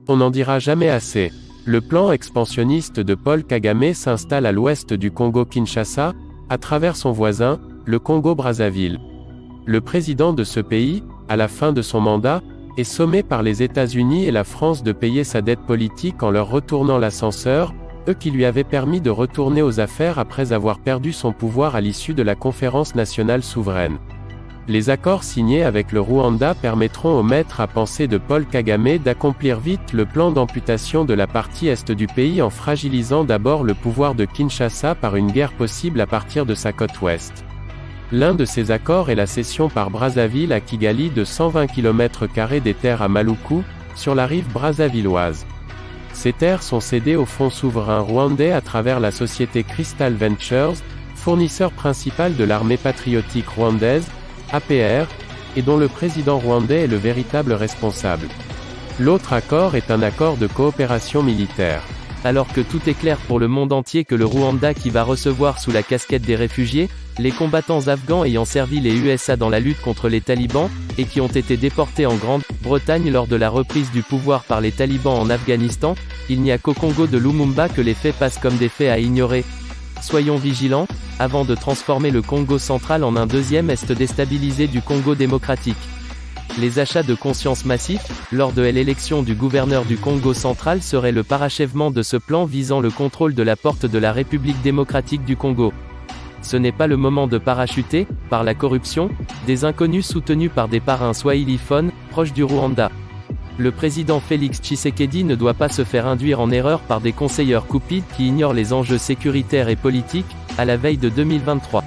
On n'en dira jamais assez. Le plan expansionniste de Paul Kagame s'installe à l'ouest du Congo-Kinshasa, à travers son voisin, le Congo-Brazzaville. Le président de ce pays, à la fin de son mandat, est sommé par les États-Unis et la France de payer sa dette politique en leur retournant l'ascenseur, eux qui lui avaient permis de retourner aux affaires après avoir perdu son pouvoir à l'issue de la conférence nationale souveraine. Les accords signés avec le Rwanda permettront au maître à penser de Paul Kagame d'accomplir vite le plan d'amputation de la partie est du pays en fragilisant d'abord le pouvoir de Kinshasa par une guerre possible à partir de sa côte ouest. L'un de ces accords est la cession par Brazzaville à Kigali de 120 km² des terres à Maluku, sur la rive brazzavilloise. Ces terres sont cédées au fonds souverain rwandais à travers la société Crystal Ventures, fournisseur principal de l'armée patriotique rwandaise, APR, et dont le président rwandais est le véritable responsable. L'autre accord est un accord de coopération militaire. Alors que tout est clair pour le monde entier que le Rwanda qui va recevoir sous la casquette des réfugiés, les combattants afghans ayant servi les USA dans la lutte contre les talibans, et qui ont été déportés en Grande-Bretagne lors de la reprise du pouvoir par les talibans en Afghanistan, il n'y a qu'au Congo de Lumumba que les faits passent comme des faits à ignorer. Soyons vigilants, avant de transformer le Congo central en un deuxième est déstabilisé du Congo démocratique. Les achats de conscience massifs, lors de l'élection du gouverneur du Congo central seraient le parachèvement de ce plan visant le contrôle de la porte de la République démocratique du Congo. Ce n'est pas le moment de parachuter, par la corruption, des inconnus soutenus par des parrains swahiliphones, proches du Rwanda. Le président Félix Tshisekedi ne doit pas se faire induire en erreur par des conseillers cupides qui ignorent les enjeux sécuritaires et politiques, à la veille de 2023.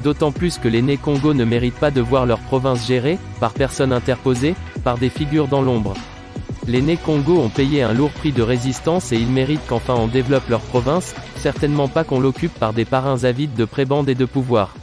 D'autant plus que les Né-Congo ne méritent pas de voir leur province gérée, par personnes interposées, par des figures dans l'ombre. Les Né-Congo ont payé un lourd prix de résistance et ils méritent qu'enfin on développe leur province, certainement pas qu'on l'occupe par des parrains avides de prébendes et de pouvoir.